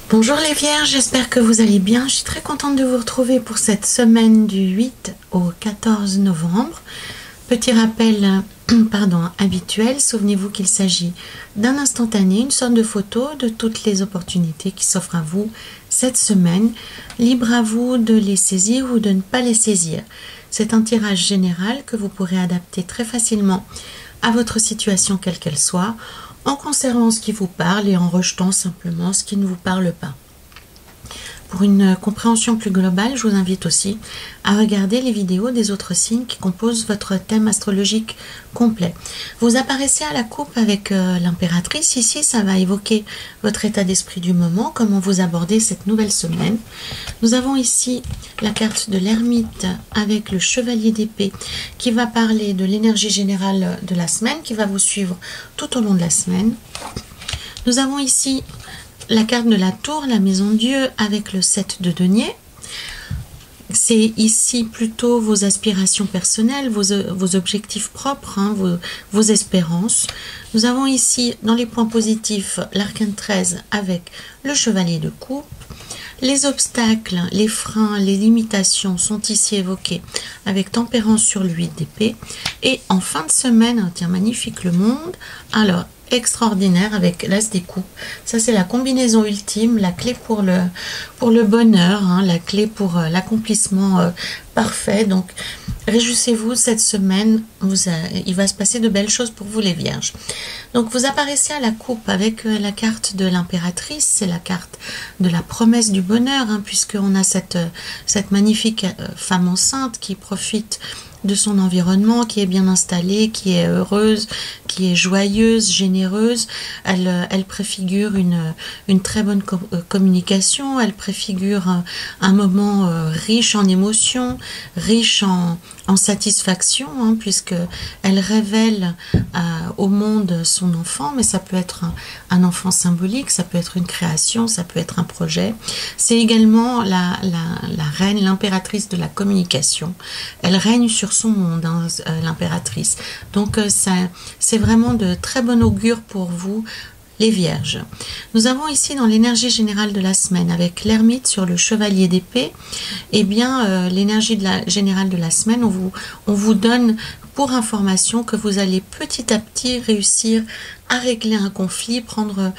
Bonjour les Vierges, j'espère que vous allez bien. Je suis très contente de vous retrouver pour cette semaine du 8 au 14 novembre. Petit rappel habituel, souvenez-vous qu'il s'agit d'un instantané, une sorte de photo de toutes les opportunités qui s'offrent à vous cette semaine. Libre à vous de les saisir ou de ne pas les saisir. C'est un tirage général que vous pourrez adapter très facilement à votre situation quelle qu'elle soit, en conservant ce qui vous parle et en rejetant simplement ce qui ne vous parle pas. Pour une compréhension plus globale, je vous invite aussi à regarder les vidéos des autres signes qui composent votre thème astrologique complet. Vous apparaissez à la coupe avec l'impératrice. Ici, ça va évoquer votre état d'esprit du moment, comment vous abordez cette nouvelle semaine. Nous avons ici la carte de l'ermite avec le chevalier d'épée qui va parler de l'énergie générale de la semaine, qui va vous suivre tout au long de la semaine. Nous avons ici la carte de la tour, la maison de Dieu, avec le 7 de denier. C'est ici plutôt vos aspirations personnelles, vos objectifs propres, vos espérances. Nous avons ici, dans les points positifs, l'arcane 13 avec le chevalier de coupe. Les obstacles, les freins, les limitations sont ici évoqués avec tempérance sur l'huile d'épée. Et en fin de semaine, tiens, magnifique le monde. Alors, extraordinaire avec l'as des coupes. Ça, c'est la combinaison ultime, la clé pour le bonheur, la clé pour l'accomplissement parfait. Donc, réjouissez-vous cette semaine. Il va se passer de belles choses pour vous, les Vierges. Donc, vous apparaissez à la coupe avec la carte de l'impératrice. C'est la carte de la promesse du bonheur, puisqu'on a cette magnifique femme enceinte qui profite de son environnement, qui est bien installée, qui est heureuse, qui est joyeuse, généreuse. Elle préfigure une très bonne communication, elle préfigure un moment riche en émotions, riche en satisfaction, puisque elle révèle au monde son enfant, mais ça peut être un enfant symbolique, ça peut être une création, ça peut être un projet. C'est également la reine, l'impératrice de la communication. Elle règne sur son monde, l'impératrice. Donc c'est vraiment de très bon augure pour vous, les Vierges. Nous avons ici dans l'énergie générale de la semaine avec l'ermite sur le chevalier d'épée. Eh bien, l'énergie générale de la semaine, on vous donne pour information que vous allez petit à petit réussir à régler un conflit, prendre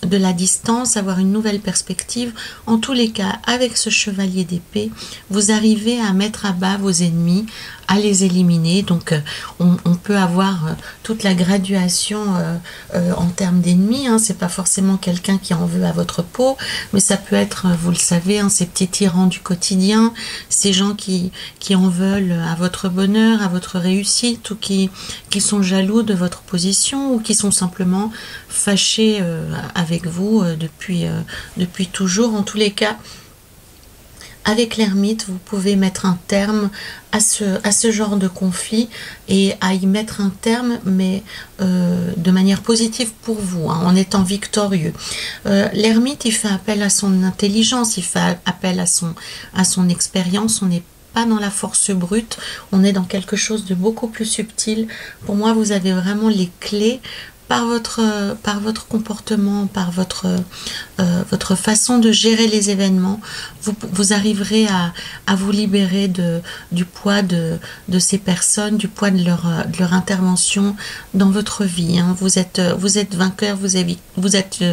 de la distance, avoir une nouvelle perspective. En tous les cas, avec ce chevalier d'épée, vous arrivez à mettre à bas vos ennemis, à les éliminer. Donc on peut avoir toute la graduation en termes d'ennemis, c'est pas forcément quelqu'un qui en veut à votre peau, mais ça peut être, vous le savez, ces petits tyrans du quotidien, ces gens qui en veulent à votre bonheur, à votre réussite, ou qui sont jaloux de votre position, ou qui sont simplement fâchés avec vous depuis toujours. En tous les cas, avec l'ermite, vous pouvez mettre un terme à ce genre de conflit et à y mettre un terme, mais de manière positive pour vous, en étant victorieux. L'ermite, il fait appel à son intelligence, il fait appel à son expérience. On n'est pas dans la force brute, on est dans quelque chose de beaucoup plus subtil. Pour moi, vous avez vraiment les clés par votre comportement, par votre façon de gérer les événements. Vous arriverez à vous libérer du poids de ces personnes, du poids de leur intervention dans votre vie. Vous êtes vainqueur, vous êtes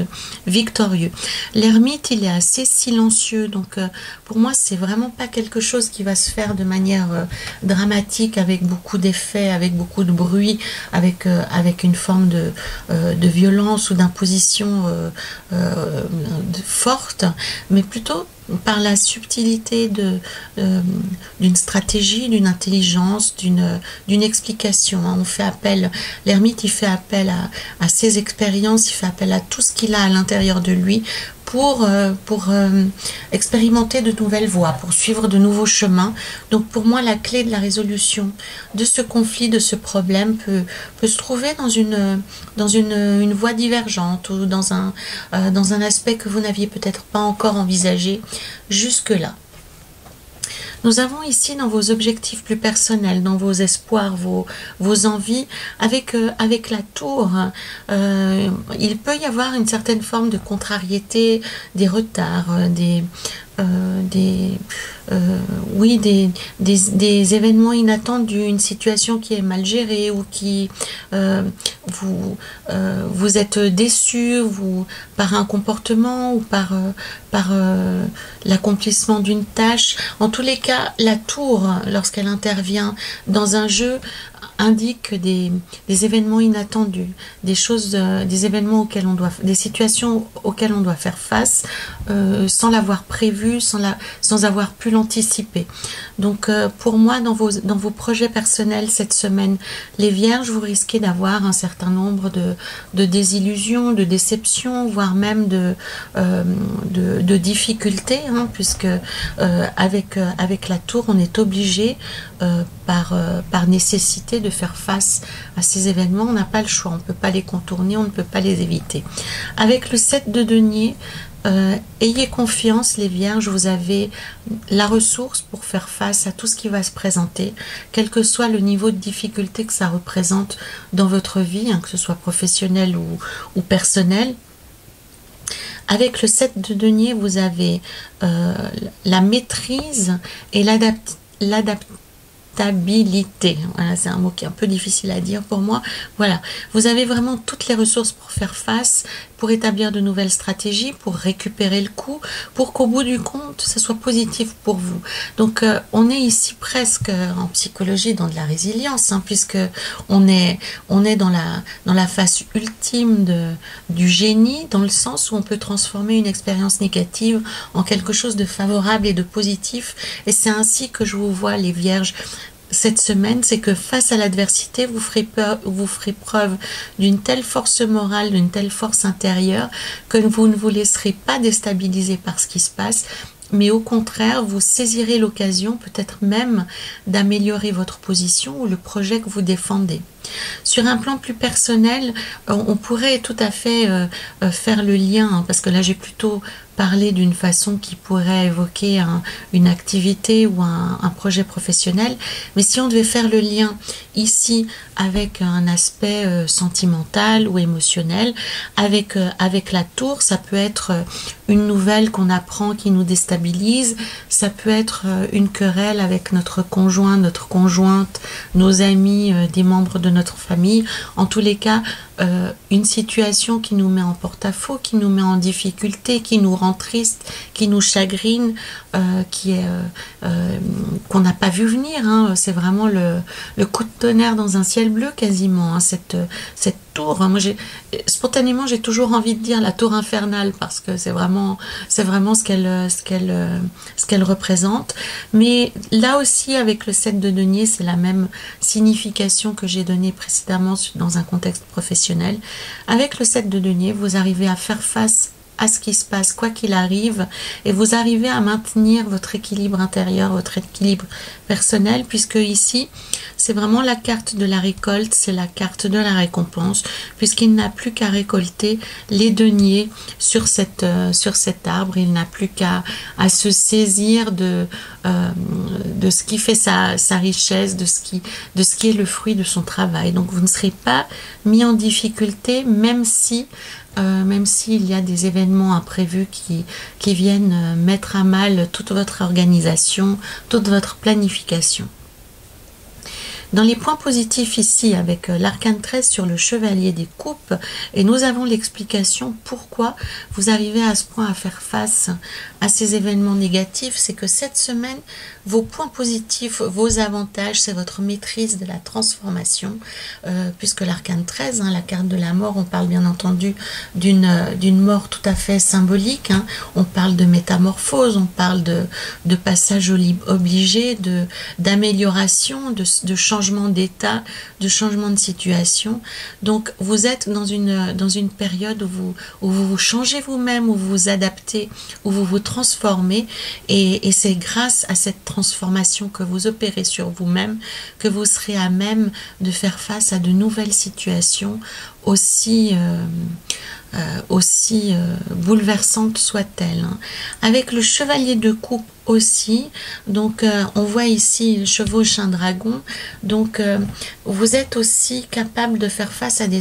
victorieux. L'ermite, il est assez silencieux, donc pour moi, c'est vraiment pas quelque chose qui va se faire de manière dramatique, avec beaucoup d'effets, avec beaucoup de bruit, avec une forme de violence ou d'imposition forte, mais plutôt par la subtilité d'une stratégie, d'une intelligence, d'une explication. On fait appel, l'ermite, il fait appel à ses expériences, il fait appel à tout ce qu'il a à l'intérieur de lui pour expérimenter de nouvelles voies, pour suivre de nouveaux chemins. Donc pour moi, la clé de la résolution de ce conflit, de ce problème peut se trouver dans une voie divergente, ou dans un aspect que vous n'aviez peut-être pas encore envisagé jusque-là. Nous avons ici dans vos objectifs plus personnels, dans vos espoirs, vos envies, avec la tour, il peut y avoir une certaine forme de contrariété, des retards, oui, des événements inattendus, une situation qui est mal gérée ou qui vous êtes déçu par un comportement ou par l'accomplissement d'une tâche. En tous les cas, la tour, lorsqu'elle intervient dans un jeu, indique des événements inattendus, des événements auxquels des situations auxquelles on doit faire face sans l'avoir prévu, sans avoir pu l'anticiper. Donc pour moi, dans vos projets personnels cette semaine, les Vierges, vous risquez d'avoir un certain nombre de désillusions, de déceptions, voire même de difficultés, hein, puisque avec la tour, on est obligé par nécessité de faire face à ces événements. On n'a pas le choix, on ne peut pas les contourner, on ne peut pas les éviter. Avec le 7 de denier, ayez confiance les Vierges, vous avez la ressource pour faire face à tout ce qui va se présenter, quel que soit le niveau de difficulté que ça représente dans votre vie, hein, que ce soit professionnel ou personnel. Avec le 7 de denier, vous avez la maîtrise et l'adaptation. Stabilité, voilà, c'est un mot qui est un peu difficile à dire pour moi. Voilà, vous avez vraiment toutes les ressources pour faire face, pour établir de nouvelles stratégies, pour récupérer le coup, pour qu'au bout du compte, ça soit positif pour vous. Donc, on est ici presque en psychologie dans de la résilience, hein, puisque on est dans la phase ultime du génie, dans le sens où on peut transformer une expérience négative en quelque chose de favorable et de positif. Et c'est ainsi que je vous vois, les Vierges, cette semaine, c'est que face à l'adversité, vous ferez preuve d'une telle force morale, d'une telle force intérieure, que vous ne vous laisserez pas déstabiliser par ce qui se passe, mais au contraire, vous saisirez l'occasion, peut-être même, d'améliorer votre position ou le projet que vous défendez. Sur un plan plus personnel, on pourrait tout à fait faire le lien, hein, parce que là j'ai plutôt parlé d'une façon qui pourrait évoquer une activité ou un projet professionnel, mais si on devait faire le lien ici avec un aspect sentimental ou émotionnel, avec la tour, ça peut être une nouvelle qu'on apprend qui nous déstabilise, ça peut être une querelle avec notre conjoint, notre conjointe, nos amis, des membres de notre famille. En tous les cas, une situation qui nous met en porte-à-faux, qui nous met en difficulté, qui nous rend triste, qui nous chagrine, qu'on n'a pas vu venir, hein. C'est vraiment le coup de tonnerre dans un ciel bleu quasiment, hein, cette tour. Moi, spontanément, j'ai toujours envie de dire la tour infernale, parce que c'est vraiment ce qu'elle représente. Mais là aussi, avec le 7 de denier, c'est la même signification que j'ai donnée précédemment dans un contexte professionnel. Avec le 7 de denier, vous arrivez à faire face à ce qui se passe, quoi qu'il arrive, et vous arrivez à maintenir votre équilibre intérieur, votre équilibre personnel, puisque ici, c'est vraiment la carte de la récolte, c'est la carte de la récompense, puisqu'il n'a plus qu'à récolter les deniers sur cet arbre, il n'a plus qu'à se saisir de ce qui fait sa richesse, de ce qui est le fruit de son travail. Donc vous ne serez pas mis en difficulté, même s'il y a des événements imprévus qui viennent mettre à mal toute votre organisation, toute votre planification. Dans les points positifs ici, avec l'arcane 13 sur le chevalier des coupes, et nous avons l'explication pourquoi vous arrivez à ce point à faire face à ces événements négatifs, c'est que cette semaine, vos points positifs, vos avantages, c'est votre maîtrise de la transformation, puisque l'arcane 13, hein, la carte de la mort, on parle bien entendu d'une mort tout à fait symbolique, hein. On parle de métamorphose, on parle de passage obligé, d'amélioration, de changement d'état, de changement de situation. Donc vous êtes dans une période où vous changez vous-même, où vous vous adaptez, où vous vous transformez, et c'est grâce à cette transformation que vous opérez sur vous-même que vous serez à même de faire face à de nouvelles situations aussi bouleversante soit-elle, hein. Avec le chevalier de coupe aussi, donc on voit ici il chevauche un dragon, donc vous êtes aussi capable de faire face à des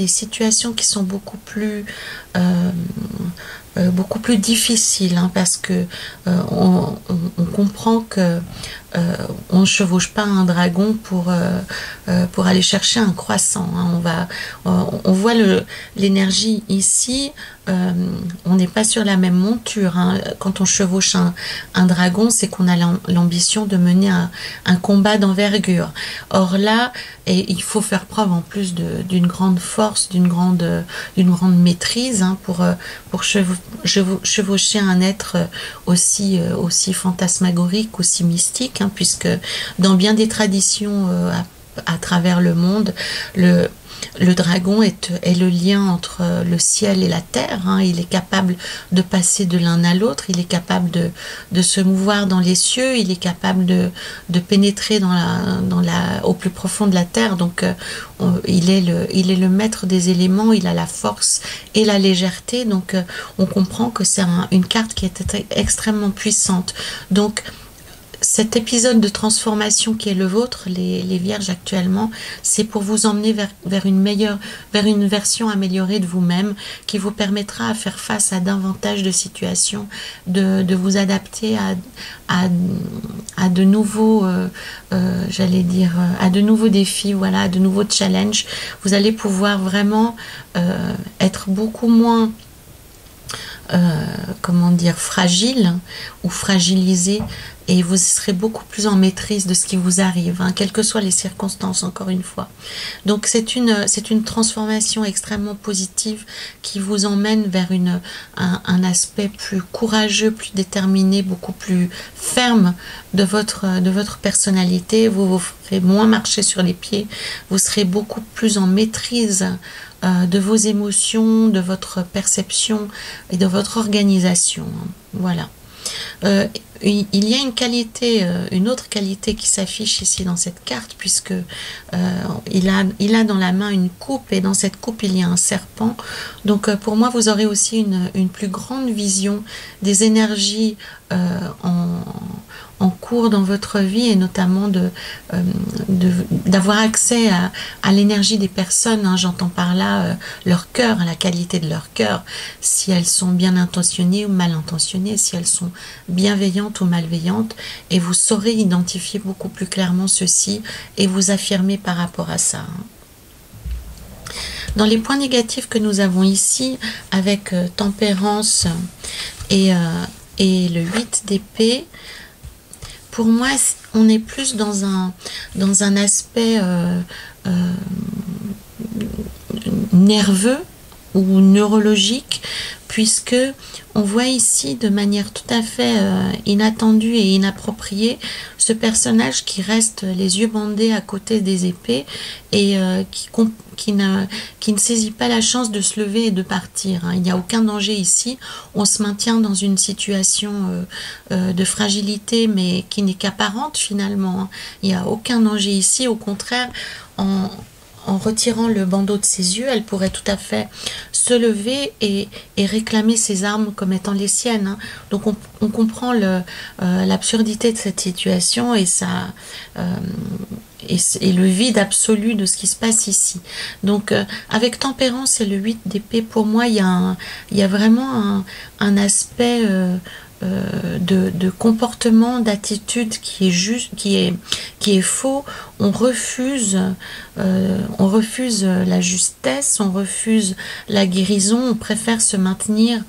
situations qui sont beaucoup plus difficiles, hein, parce que on comprend que on ne chevauche pas un dragon pour aller chercher un croissant, hein. On voit l'énergie ici, on n'est pas sur la même monture, hein. Quand on chevauche un dragon, c'est qu'on a l'ambition de mener un combat d'envergure. Or là, il faut faire preuve en plus d'une grande force, d'une grande maîtrise, hein, pour chevaucher un être aussi fantasmagorique, aussi mystique, hein, puisque dans bien des traditions à travers le monde, le dragon est le lien entre le ciel et la terre, hein. Il est capable de passer de l'un à l'autre, il est capable de se mouvoir dans les cieux, il est capable de pénétrer au plus profond de la terre. Donc il est le maître des éléments, il a la force et la légèreté. Donc on comprend que c'est une carte qui est extrêmement puissante. Donc cet épisode de transformation qui est le vôtre, les vierges actuellement, c'est pour vous emmener vers une version améliorée de vous-même, qui vous permettra à faire face à davantage de situations, de vous adapter à de nouveaux, j'allais dire, à de nouveaux défis, voilà, à de nouveaux challenges. Vous allez pouvoir vraiment être beaucoup moins comment dire, fragile ou fragilisé, et vous serez beaucoup plus en maîtrise de ce qui vous arrive, hein, quelles que soient les circonstances, encore une fois. Donc c'est une transformation extrêmement positive qui vous emmène vers un aspect plus courageux, plus déterminé, beaucoup plus ferme de votre personnalité. Vous ferez moins marcher sur les pieds, vous serez beaucoup plus en maîtrise de vos émotions, de votre perception et de votre organisation. Voilà. Il y a une autre qualité qui s'affiche ici dans cette carte, puisque il a dans la main une coupe, et dans cette coupe il y a un serpent. Donc pour moi, vous aurez aussi une plus grande vision des énergies en cours dans votre vie, et notamment d'avoir accès à l'énergie des personnes, hein. J'entends par là leur cœur, la qualité de leur cœur, si elles sont bien intentionnées ou mal intentionnées, si elles sont bienveillantes ou malveillantes, et vous saurez identifier beaucoup plus clairement ceci et vous affirmer par rapport à ça, hein. Dans les points négatifs que nous avons ici, avec tempérance et le 8 d'épée, pour moi, on est plus dans un aspect nerveux ou neurologique, puisque on voit ici de manière tout à fait inattendue et inappropriée ce personnage qui reste les yeux bandés à côté des épées, et qui ne saisit pas la chance de se lever et de partir, hein. Il n'y a aucun danger ici, on se maintient dans une situation de fragilité, mais qui n'est qu'apparente finalement, hein. Il n'y a aucun danger ici, au contraire, en retirant le bandeau de ses yeux, elle pourrait tout à fait se lever et réclamer ses armes comme étant les siennes, hein. Donc on comprend l'absurdité de cette situation et et le vide absolu de ce qui se passe ici. Donc avec tempérance et le 8 d'épée, pour moi il y a vraiment un aspect de comportement, d'attitude qui est juste, qui est faux. On refuse la justesse, on refuse la guérison, on préfère se maintenir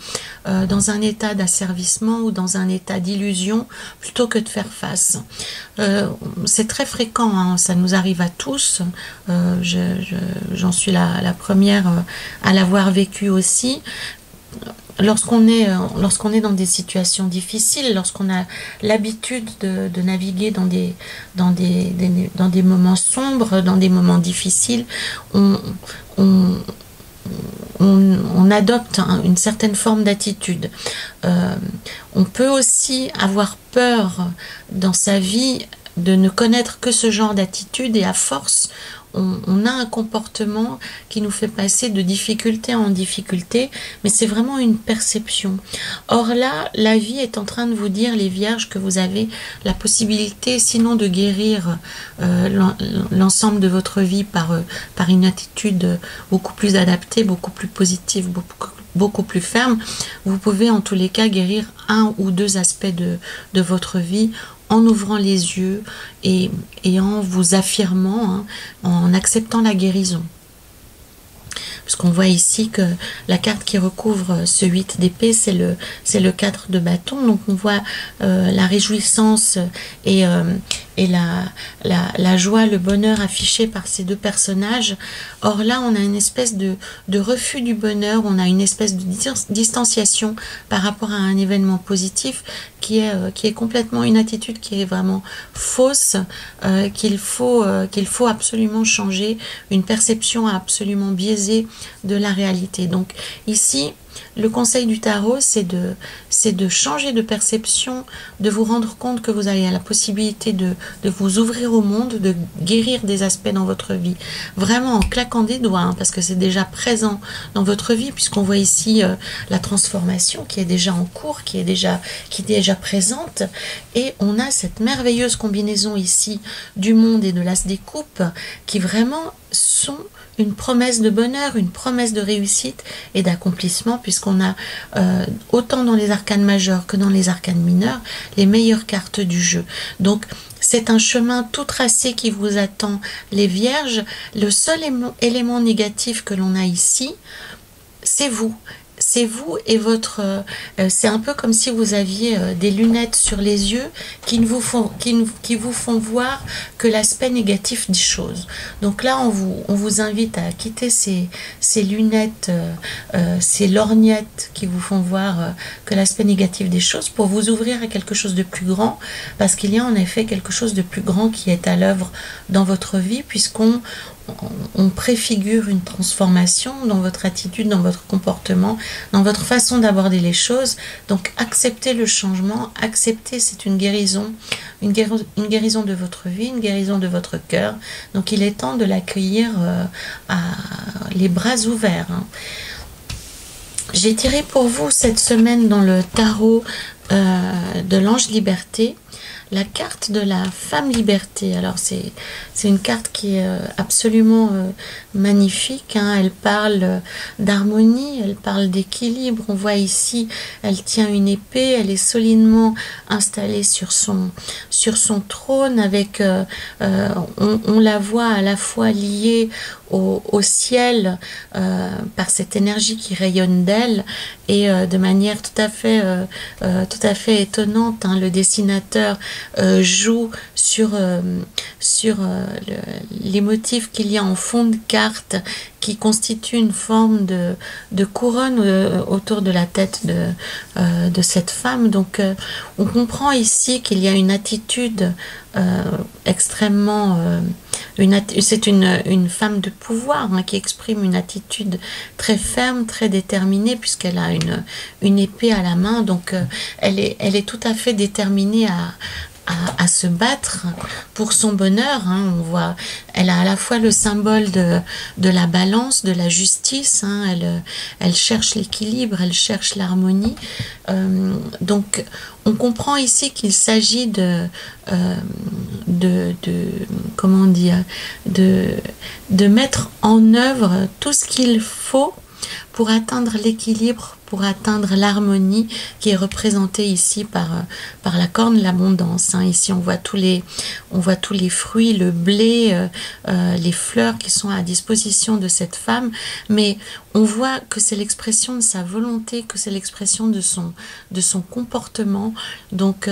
dans un état d'asservissement ou dans un état d'illusion plutôt que de faire face. C'est très fréquent, hein, ça nous arrive à tous, j'en suis la première à l'avoir vécu aussi. Lorsqu'on est dans des situations difficiles, lorsqu'on a l'habitude de naviguer dans des moments sombres, dans des moments difficiles, on adopte une certaine forme d'attitude. On peut aussi avoir peur dans sa vie de ne connaître que ce genre d'attitude, et à force, on a un comportement qui nous fait passer de difficulté en difficulté, mais c'est vraiment une perception. Or là, la vie est en train de vous dire, les vierges, que vous avez la possibilité, sinon de guérir l'ensemble de votre vie par une attitude beaucoup plus adaptée, beaucoup plus positive, beaucoup plus ferme. Vous pouvez en tous les cas guérir un ou deux aspects de votre vie en ouvrant les yeux et en vous affirmant, hein, en acceptant la guérison. Parce qu'on voit ici que la carte qui recouvre ce 8 d'épée, c'est le 4 de bâton. Donc on voit la réjouissance et la joie, le bonheur affiché par ces deux personnages. Or là, on a une espèce de refus du bonheur, on a une espèce de distanciation par rapport à un événement positif qui est complètement une attitude qui est vraiment fausse, qu'il faut absolument changer, une perception absolument biaisée de la réalité. Donc ici, le conseil du tarot, c'est de changer de perception, de vous rendre compte que vous avez la possibilité de vous ouvrir au monde, de guérir des aspects dans votre vie, vraiment en claquant des doigts, hein, parce que c'est déjà présent dans votre vie, puisqu'on voit ici la transformation qui est déjà en cours, qui est déjà présente, et on a cette merveilleuse combinaison ici du monde et de l'as des coupes, qui vraiment sont une promesse de bonheur, une promesse de réussite et d'accomplissement, puisqu'on a autant dans les arcanes majeures que dans les arcanes mineures les meilleures cartes du jeu. Donc c'est un chemin tout tracé qui vous attend, les vierges. Le seul élément négatif que l'on a ici, c'est vous. C'est vous et votre... c'est un peu comme si vous aviez des lunettes sur les yeux qui vous font voir que l'aspect négatif des choses. Donc là, on vous invite à quitter ces lunettes, ces lorgnettes qui vous font voir que l'aspect négatif des choses, pour vous ouvrir à quelque chose de plus grand, parce qu'il y a en effet quelque chose de plus grand qui est à l'œuvre dans votre vie, puisqu'on préfigure une transformation dans votre attitude, dans votre comportement, dans votre façon d'aborder les choses. Donc acceptez le changement, acceptez, c'est une guérison de votre vie, une guérison de votre cœur. Donc il est temps de l'accueillir à les bras ouverts, hein. J'ai tiré pour vous cette semaine dans le tarot de l'ange liberté la carte de la femme liberté. Alors c'est une carte qui est absolument magnifique, hein. Elle parle d'harmonie, elle parle d'équilibre. On voit ici, elle tient une épée, elle est solidement installée sur son trône, avec on la voit à la fois liée au ciel par cette énergie qui rayonne d'elle, et de manière tout à fait étonnante, hein, le dessinateur joue sur les motifs qu'il y a en fond de carte, qui constitue une forme de couronne autour de la tête de cette femme. Donc on comprend ici qu'il y a une attitude extrêmement... c'est une femme de pouvoir, hein, qui exprime une attitude très ferme, très déterminée, puisqu'elle a une épée à la main. Donc elle est tout à fait déterminée à se battre pour son bonheur, hein. On voit, elle a à la fois le symbole de la balance, de la justice, hein. Elle cherche l'équilibre, elle cherche l'harmonie. Donc on comprend ici qu'il s'agit comment dire, de mettre en œuvre tout ce qu'il faut pour atteindre l'équilibre, pour atteindre l'harmonie qui est représentée ici par la corne, l'abondance, hein. Ici on voit tous les fruits, le blé, les fleurs qui sont à disposition de cette femme, mais on voit que c'est l'expression de sa volonté, que c'est l'expression de son comportement. Donc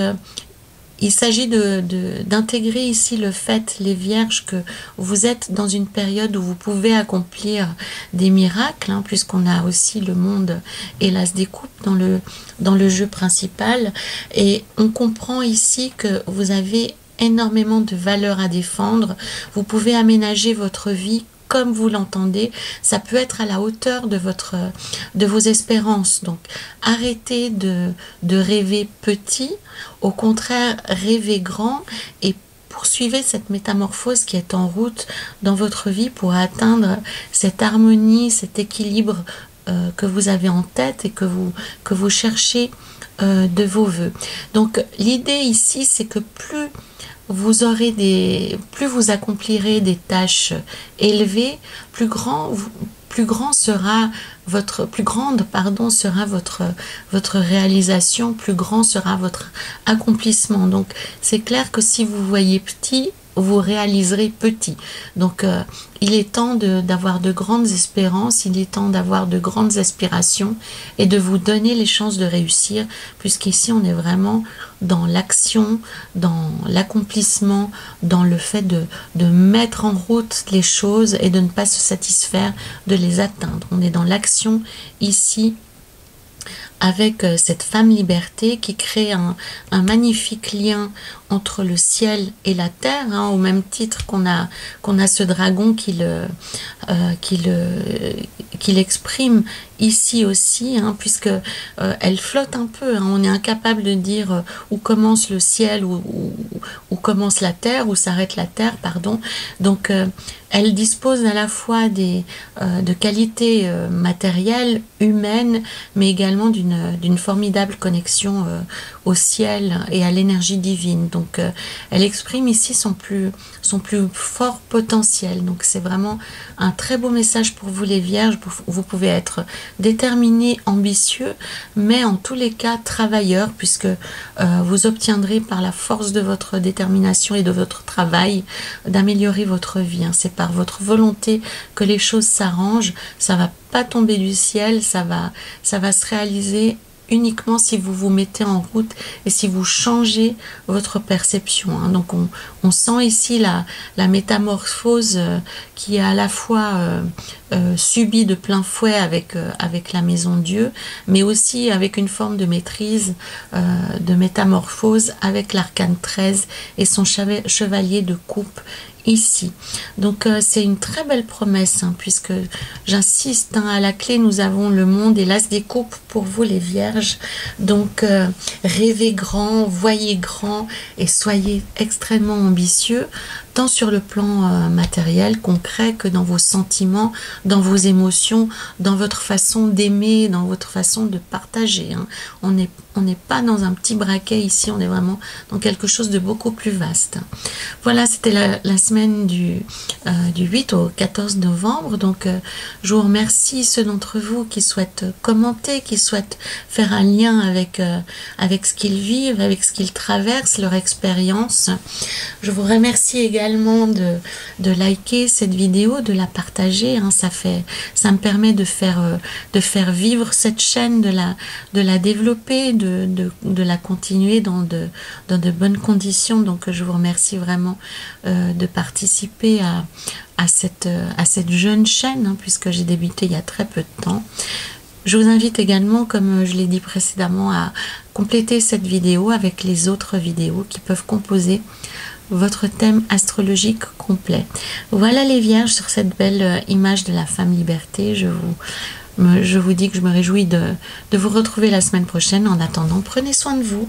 il s'agit d'intégrer ici le fait, les vierges, que vous êtes dans une période où vous pouvez accomplir des miracles, hein, puisqu'on a aussi le monde et l'as des coupes dans le jeu principal. Et on comprend ici que vous avez énormément de valeurs à défendre. Vous pouvez aménager votre vie comme vous l'entendez. Ça peut être à la hauteur de vos espérances. Donc arrêtez de rêver petit, au contraire rêvez grand, et poursuivez cette métamorphose qui est en route dans votre vie pour atteindre cette harmonie, cet équilibre que vous avez en tête et que vous cherchez de vos voeux. Donc l'idée ici, c'est que plus vous accomplirez des tâches élevées, plus grande sera votre réalisation, plus grand sera votre accomplissement. Donc c'est clair que si vous voyez petit, vous réaliserez petit. Donc il est temps d'avoir de grandes espérances, il est temps d'avoir de grandes aspirations et de vous donner les chances de réussir, puisqu'ici on est vraiment dans l'action, dans l'accomplissement, dans le fait de mettre en route les choses et de ne pas se satisfaire de les atteindre. On est dans l'action ici, avec cette femme liberté qui crée un magnifique lien entre le ciel et la terre, hein, au même titre qu'on a ce dragon qui l'exprime ici aussi, hein, puisque elle flotte un peu, hein, on est incapable de dire où commence le ciel, où commence la terre, où s'arrête la terre, pardon. Donc elle dispose à la fois de qualités matérielles, humaines, mais également d'une formidable connexion au ciel et à l'énergie divine. Donc elle exprime ici son plus fort potentiel. Donc c'est vraiment un très beau message pour vous les vierges. Vous pouvez être déterminés, ambitieux, mais en tous les cas travailleurs, puisque vous obtiendrez par la force de votre détermination et de votre travail d'améliorer votre vie, hein. C'est par votre volonté que les choses s'arrangent, ça va pas tomber du ciel, ça va se réaliser uniquement si vous vous mettez en route et si vous changez votre perception, hein. Donc on sent ici la métamorphose qui est à la fois subie de plein fouet avec la maison Dieu, mais aussi avec une forme de maîtrise, de métamorphose avec l'arcane 13 et son chevalier de coupe ici. Donc c'est une très belle promesse, hein, puisque j'insiste, hein, à la clé nous avons le monde et l'as des coupes pour vous les vierges. Donc rêvez grand, voyez grand et soyez extrêmement ambitieux, tant sur le plan matériel, concret, que dans vos sentiments, dans vos émotions, dans votre façon d'aimer, dans votre façon de partager, hein. On n'est pas dans un petit braquet ici, on est vraiment dans quelque chose de beaucoup plus vaste. Voilà, c'était la semaine du 8 au 14 novembre. Donc je vous remercie ceux d'entre vous qui souhaitent commenter, qui souhaitent faire un lien avec ce qu'ils vivent, avec ce qu'ils traversent, leur expérience. Je vous remercie également de liker cette vidéo, de la partager, hein. Ça me permet de faire vivre cette chaîne, de la développer, de la continuer dans de bonnes conditions. Donc je vous remercie vraiment de participer à cette jeune chaîne, hein, puisque j'ai débuté il y a très peu de temps. Je vous invite également, comme je l'ai dit précédemment, à compléter cette vidéo avec les autres vidéos qui peuvent composer votre thème astrologique complet. Voilà les vierges, sur cette belle image de la femme liberté. Je vous dis que je me réjouis de vous retrouver la semaine prochaine. En attendant, prenez soin de vous.